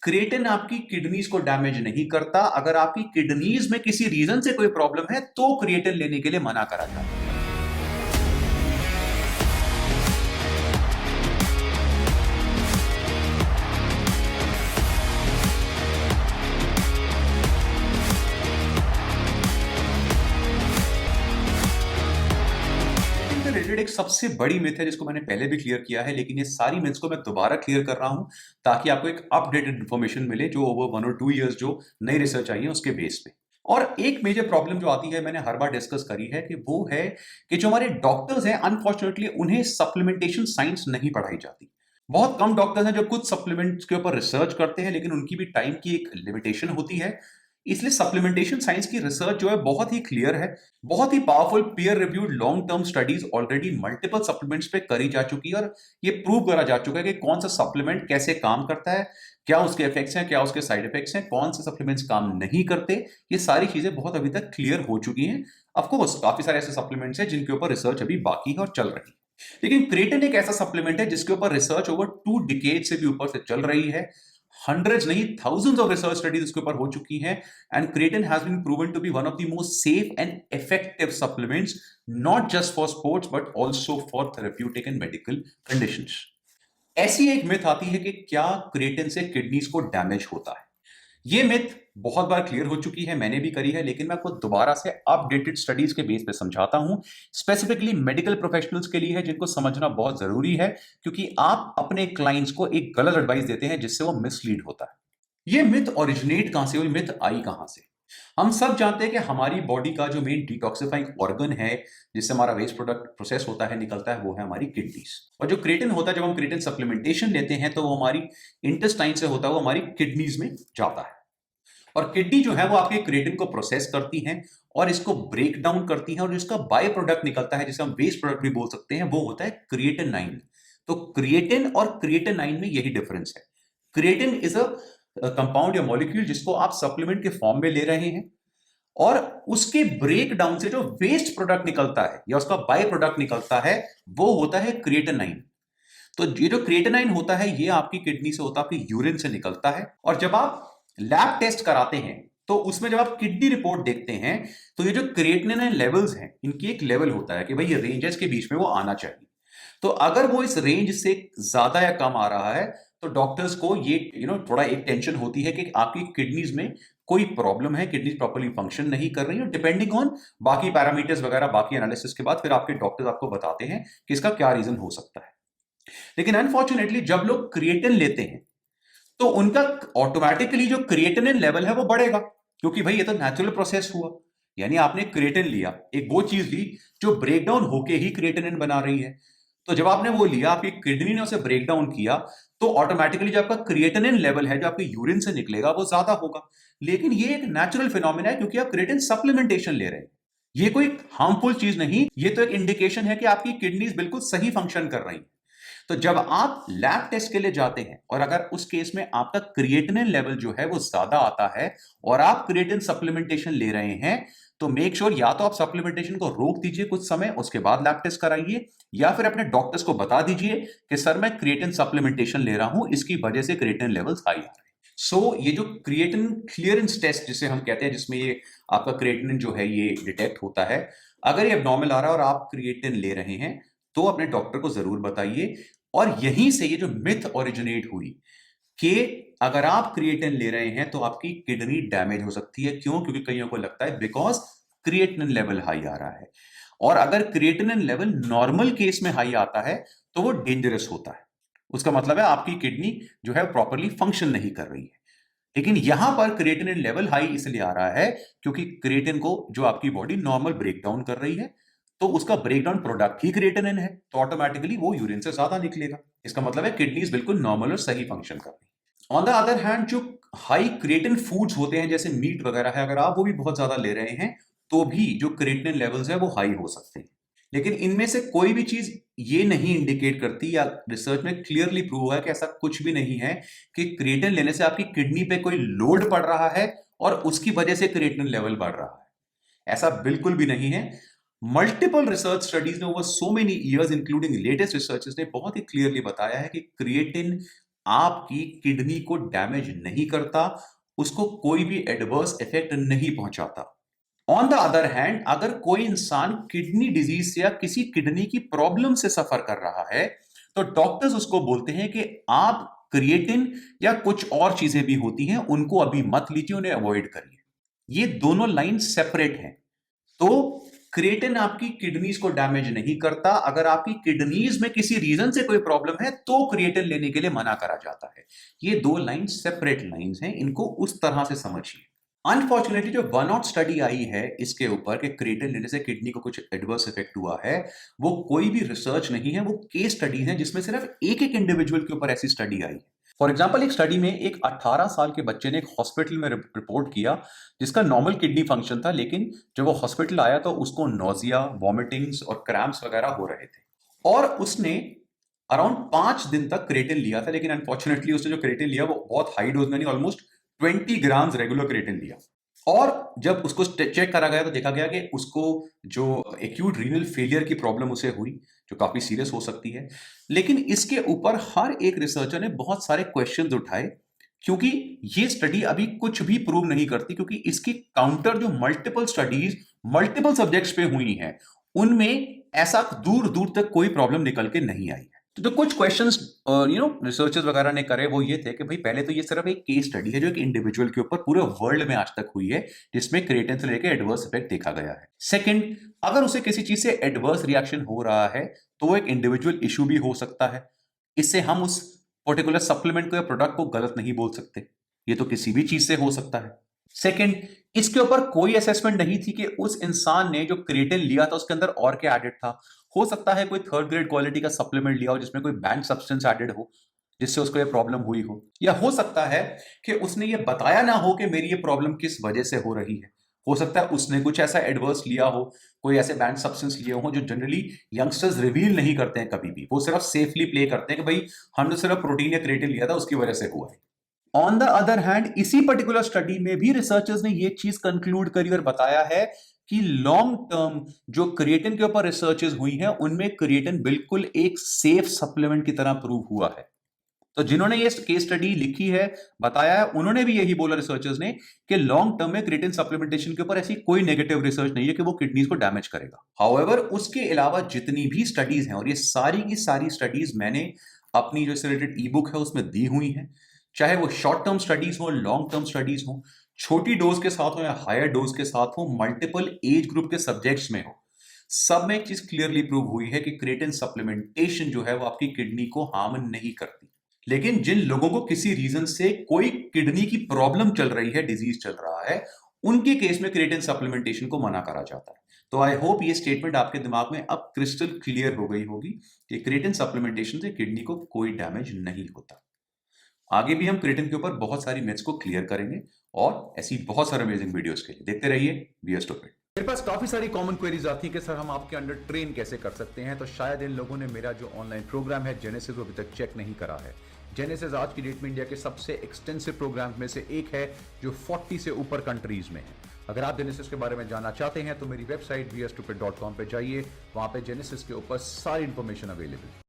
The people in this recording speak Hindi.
क्रिएटिन आपकी किडनीज को डैमेज नहीं करता। अगर आपकी किडनीज में किसी रीजन से कोई प्रॉब्लम है तो क्रिएटिन लेने के लिए मना करा जाता है। रिलेटेड एक सबसे बड़ी मिथ है जिसको मैंने पहले भी क्लियर किया है, लेकिन ये सारी मिथ्स को मैं दोबारा क्लियर कर रहा हूं ताकि आपको एक अपडेटेड इन्फॉर्मेशन मिले जो ओवर 1 और 2 इयर्स जो नई रिसर्च आई है उसके बेस पे। और एक मेजर प्रॉब्लम जो आती है, मैंने हर बार डिस्कस करी है, कि वो है कि जो हमारे डॉक्टर्स हैं अनफॉर्चुनेटली उन्हें सप्लीमेंटेशन साइंस नहीं पढ़ाई जाती। बहुत कम डॉक्टर्स हैं जो कुछ सप्लीमेंट्स के ऊपर रिसर्च करते हैं, लेकिन उनकी भी टाइम की एक लिमिटेशन होती है। इसलिए सप्लीमेंटेशन साइंस की रिसर्च जो है बहुत ही क्लियर है, बहुत ही powerful peer reviewed long term studies already multiple supplements पे करी जा चुकी है और ये प्रूव करा जा चुका है कि कौन सा सप्लीमेंट कैसे काम करता है, क्या उसके इफेक्ट्स हैं, क्या उसके साइड इफेक्ट्स हैं, कौन से सप्लीमेंट्स काम नहीं करते। ये सारी चीजें बहुत अभी तक क्लियर हो चुकी हैं। ऑफकोर्स काफी सारे ऐसे सप्लीमेंट्स हैं जिनके ऊपर रिसर्च अभी बाकी है और चल रही है, लेकिन क्रिएटिन एक ऐसा सप्लीमेंट है जिसके ऊपर रिसर्च ओवर 2 डिकेड से भी ऊपर से चल रही है। हंड्रेड्स नहीं, थाउजेंड्स ऑफ रिसर्च स्टडीज इसके ऊपर हो चुकी हैं, and creatine has been proven to be one of the most safe and effective supplements, not just for sports but also for therapeutic and medical conditions. ऐसी एक मिथ आती है कि क्या क्रिएटिन से किडनीज को डैमेज होता है। ये मिथ बहुत बार क्लियर हो चुकी है, मैंने भी करी है, लेकिन मैं आपको दोबारा से अपडेटेड स्टडीज के बेस पे समझाता हूं। स्पेसिफिकली मेडिकल प्रोफेशनल्स के लिए है जिनको समझना बहुत जरूरी है, क्योंकि आप अपने क्लाइंट्स को एक गलत एडवाइस देते हैं जिससे वो मिसलीड होता है। ये मिथ ओरिजिनेट कहां से हुई, मिथ आई कहां से? हम सब जानते हैं कि हमारी बॉडी का जो मेन डिटॉक्सिफाइंग ऑर्गन है जिससे हमारा वेस्ट प्रोडक्ट प्रोसेस होता है, निकलता है, वो है हमारी किडनीज। और जो क्रिएटिन होता है, जब हम क्रिएटिन सप्लीमेंटेशन लेते हैं तो वो हमारी इंटेस्टाइन से होता है, वो हमारी किडनीज में जाता है। और किडनी जो है वो आपके क्रिएटिन को प्रोसेस करती हैं और इसको ब्रेक डाउन करती हैं, और जिसका बाय प्रोडक्ट निकलता है, जिसे हम वेस्ट प्रोडक्ट भी बोल सकते हैं, वो होता है क्रिएटिनाइन। तो क्रिएटिन और क्रिएटिनाइन में यही डिफरेंस है। क्रिएटिन इज अ कंपाउंड या मॉलिक्यूल जिसको आप सप्लीमेंट के फॉर्म में ले रहे हैं, और उसके ब्रेक डाउन से जो वेस्ट प्रोडक्ट निकलता है या उसका बाय प्रोडक्ट निकलता है, वो होता है क्रिएटिनाइन। तो ये जो क्रिएटिनाइन होता है ये आपकी किडनी से होता है, आपकी यूरिन से निकलता है। और जब आप लैब टेस्ट कराते हैं तो उसमें जब आप किडनी रिपोर्ट देखते हैं तो ये जो क्रिएटिनिन लेवल्स हैं, इनकी एक लेवल होता है कि भाई ये रेंजेस के बीच में वो आना चाहिए। तो अगर वो इस रेंज से ज्यादा या कम आ रहा है तो डॉक्टर्स को ये थोड़ा एक टेंशन होती है कि आपकी किडनीज में कोई प्रॉब्लम है, किडनीज प्रॉपर्ली फंक्शन नहीं कर रही है। डिपेंडिंग ऑन बाकी पैरामीटर्स वगैरह, बाकी एनालिसिस के बाद फिर आपके डॉक्टर्स आपको बताते हैं कि इसका क्या रीजन हो सकता है। लेकिन अनफॉर्चुनेटली जब लोग क्रिएटिन लेते हैं तो उनका ऑटोमेटिकली जो क्रिएटिनिन लेवल है वो बढ़ेगा, क्योंकि भाई ये तो नेचुरल प्रोसेस हुआ। यानी आपने क्रिएटिन लिया, एक वो चीज ली जो ब्रेक डाउन होके ही क्रिएटिनिन बना रही है। तो जब आपने वो लिया, आपकी किडनी ने उसे ब्रेक डाउन किया, तो ऑटोमेटिकली जो आपका क्रिएटिनिन लेवल है जो आपके यूरिन से निकलेगा वो ज्यादा होगा। लेकिन ये एक नेचुरल फिनोमिना है क्योंकि आप क्रिएटिन सप्लीमेंटेशन ले रहे हैं। ये कोई हार्मफुल चीज नहीं, ये तो एक इंडिकेशन है कि आपकी किडनीज बिल्कुल सही फंक्शन कर रही है। तो जब आप लैब टेस्ट के लिए जाते हैं और अगर उस केस में आपका क्रिएटिनिन लेवल जो है वो ज्यादा आता है और आप क्रिएटिन सप्लीमेंटेशन ले रहे हैं, तो मेक श्योर या तो आप सप्लीमेंटेशन को रोक दीजिए कुछ समय, उसके बाद लैब टेस्ट कराइए, या फिर अपने डॉक्टर्स को बता दीजिए कि सर मैं क्रिएटिन सप्लीमेंटेशन ले रहा हूं, इसकी वजह से क्रिएटिन लेवल्स हाई आ रहे हैं। सो ये जो क्रिएटिन क्लियरेंस टेस्ट जिसे हम कहते हैं, जिसमें ये आपका क्रिएटिनिन जो है ये डिटेक्ट होता है, अगर ये एब्नॉर्मल आ रहा है और आप क्रिएटिन ले रहे हैं तो अपने डॉक्टर को जरूर बताइए। और यहीं से ये जो मिथ ओरिजिनेट हुई कि अगर आप क्रिएटिन ले रहे हैं तो आपकी किडनी डैमेज हो सकती है। क्यों? क्योंकि कईयों को लगता है बिकॉज क्रिएटिनिन लेवल हाई आ रहा है, और अगर क्रिएटिनिन लेवल नॉर्मल केस में हाई आता है तो वो डेंजरस होता है। उसका मतलब है आपकी किडनी जो है प्रॉपर्ली फंक्शन नहीं कर रही है। लेकिन यहां पर क्रिएटिनिन लेवल हाई इसलिए आ रहा है क्योंकि क्रिएटिन को जो आपकी बॉडी नॉर्मल ब्रेक डाउन कर रही है, तो उसका ब्रेकडाउन प्रोडक्ट ही क्रिएटिनिन है, तो ऑटोमेटिकली वो यूरिन से ज्यादा निकलेगा। इसका मतलब है किडनीज बिल्कुल नॉर्मल और सही फंक्शन कर रही है। ऑन द अदर हैंड जो हाई क्रिएटिन फूड्स होते हैं जैसे मीट वगैरह है, अगर आप वो भी बहुत ज्यादा ले रहे हैं तो भी जो क्रिएटिनिन लेवल्स है वो हाई हो सकते हैं। लेकिन इनमें से कोई भी चीज ये नहीं इंडिकेट करती, या रिसर्च में क्लियरली प्रूव हुआ है कि ऐसा कुछ भी नहीं है कि क्रिएटिन लेने से आपकी किडनी पे कोई लोड पड़ रहा है और उसकी वजह से क्रिएटिनिन लेवल बढ़ रहा है। ऐसा बिल्कुल भी नहीं है। मल्टीपल रिसर्च स्टडीज ने over so many years including latest researches ने बहुत ही क्लियरली बताया है कि क्रिएटिन आपकी किडनी को डैमेज नहीं करता, उसको कोई भी एडवर्स इफेक्ट नहीं पहुंचाता। ऑन द अदर हैंड, अगर कोई इंसान किडनी डिजीज से या किसी किडनी की प्रॉब्लम से सफर कर रहा है, तो डॉक्टर्स उसको बोलते हैं कि आप क्रिएटिन या कुछ और चीजें भी होती हैं, उनको अभी मत लीजिए, उन्हें अवॉइड करिए। ये दोनों लाइन सेपरेट हैं। तो क्रिएटिन आपकी किडनीज को डैमेज नहीं करता। अगर आपकी किडनीज में किसी रीजन से कोई प्रॉब्लम है, तो क्रिएटिन लेने के लिए मना करा जाता है। ये दो लाइन सेपरेट लाइंस हैं, इनको उस तरह से समझिए। अनफॉर्चुनेटली जो वन आउट स्टडी आई है इसके ऊपर कि क्रिएटिन लेने से किडनी को कुछ एडवर्स इफेक्ट हुआ है, वो कोई भी रिसर्च नहीं है, वो केस स्टडी है जिसमें सिर्फ एक एक इंडिविजुअल के ऊपर ऐसी स्टडी आई है। फॉर एग्जाम्पल, एक स्टडी में एक 18 साल के बच्चे ने एक हॉस्पिटल में रिपोर्ट किया जिसका नॉर्मल किडनी फंक्शन था, लेकिन जब वो हॉस्पिटल आया तो उसको नोजिया, वॉमिटिंग्स और क्रैम्प्स वगैरह हो रहे थे। और उसने अराउंड 5 दिन तक क्रिएटिन लिया था, लेकिन अनफॉर्चुनेटली उसने जो क्रिएटिन लिया वो बहुत हाई डोज में नहीं, ऑलमोस्ट 20 ग्राम्स रेगुलर क्रिएटिन लिया। और जब उसको चेक करा गया तो देखा गया कि उसको जो एक्यूट रीनल फेलियर की प्रॉब्लम उसे हुई, जो काफी सीरियस हो सकती है। लेकिन इसके ऊपर हर एक रिसर्चर ने बहुत सारे क्वेश्चंस उठाए, क्योंकि ये स्टडी अभी कुछ भी प्रूव नहीं करती, क्योंकि इसकी काउंटर जो मल्टीपल स्टडीज मल्टीपल सब्जेक्ट्स पे हुई हैं, उनमें ऐसा दूर दूर तक कोई प्रॉब्लम निकल के नहीं आई है। तो जो कुछ क्वेश्चंस रिसर्चर्स वगैरह ने करे वो ये थे कि भाई पहले तो ये सिर्फ एक केस स्टडी है जो एक इंडिविजुअल के ऊपर पूरे वर्ल्ड में आज तक हुई है, जिसमें क्रिएटिन से लेकर एडवर्स इफेक्ट देखा गया है। सेकंड, अगर उसे किसी चीज से एडवर्स रिएक्शन हो रहा है तो वो एक इंडिविजुअल इशू भी हो सकता है। इससे हम उस पर्टिकुलर सप्लीमेंट को या प्रोडक्ट को गलत नहीं बोल सकते, ये तो किसी भी चीज से हो सकता है। सेकंड, इसके ऊपर कोई असेसमेंट नहीं थी कि उस इंसान ने जो क्रिएटिन लिया था उसके अंदर और क्या एडेड था। हो सकता है कोई थर्ड ग्रेड क्वालिटी का सप्लीमेंट लिया हो जिसमें कोई बैंड सब्सटेंस एडेड हो, जिससे उसको ये प्रॉब्लम हुई हो। या हो सकता है कि उसने ये बताया ना हो कि मेरी ये प्रॉब्लम किस वजह से हो रही है। हो सकता है उसने कुछ ऐसा एडवर्स लिया हो, कोई ऐसे बैंड सब्सटेंस लिए हो जो जनरली यंगस्टर्स रिवील नहीं करते हैं कभी भी। वो सिर्फ सेफली प्ले करते हैं कि भाई हमने सिर्फ प्रोटीन या क्रिएटिन लिया था, उसकी वजह से हुआ है। ऑन द अदर हैंड, इसी पर्टिकुलर स्टडी में भी रिसर्चर्स ने ये चीज कंक्लूड करी और बताया है कि लॉन्ग टर्म जो क्रिएटिन के ऊपर रिसर्चेस हुई हैं, उनमें क्रिएटिन बिल्कुल एक सेफ सप्लीमेंट की तरह प्रूव हुआ है। तो जिन्होंने ये केस स्टडी लिखी है, बताया है, उन्होंने भी यही बोला रिसर्चर्स ने कि लॉन्ग टर्म में क्रिएटिन सप्लीमेंटेशन के ऊपर ऐसी कोई नेगेटिव रिसर्च नहीं है कि वो किडनीज को डैमेज करेगा। हाउएवर, उसके अलावा जितनी भी स्टडीज हैं, और ये सारी की सारी स्टडीज मैंने अपनी जो इससे रिलेटेड ई बुक है उसमें दी हुई हैं, चाहे वो शॉर्ट टर्म स्टडीज हो, लॉन्ग टर्म स्टडीज हो, छोटी डोज के साथ हो या हायर डोज के साथ हो, मल्टीपल एज ग्रुप के सब्जेक्ट्स में हो, सब में एक चीज क्लियरली प्रूव हुई है कि क्रिएटिन सप्लीमेंटेशन जो है वो आपकी किडनी को हार्म नहीं करती। लेकिन जिन लोगों को किसी रीजन से कोई किडनी की प्रॉब्लम चल रही है, डिजीज चल रहा है, उनके केस में क्रिएटिन सप्लीमेंटेशन को मना करा जाता है। तो आई होप ये स्टेटमेंट आपके दिमाग में अब क्रिस्टल क्लियर हो गई होगी कि क्रिएटिन सप्लीमेंटेशन से किडनी को कोई डैमेज नहीं होता। आगे भी हम क्रिएटिन के ऊपर बहुत सारी मिथ्स को क्लियर करेंगे, और ऐसी बहुत सारे अमेजिंग वीडियोस के लिए देखते रहिए बी ए स्टूपिड। मेरे पास काफी सारी कॉमन क्वेरीज आती हैं कि सर हम आपके अंडर ट्रेन कैसे कर सकते हैं। तो शायद इन लोगों ने मेरा जो ऑनलाइन प्रोग्राम है जेनेसिस वो अभी तक चेक नहीं करा है। जेनेसिस आज की डेट में इंडिया के सबसे एक्सटेंसिव प्रोग्राम में से एक है जो 40 से ऊपर कंट्रीज में है। अगर आप जेनेसिस के बारे में जानना चाहते हैं तो मेरी वेबसाइट bstupid.com पे जाइए, वहां पे जेनेसिस के ऊपर सारी इंफॉर्मेशन अवेलेबल है।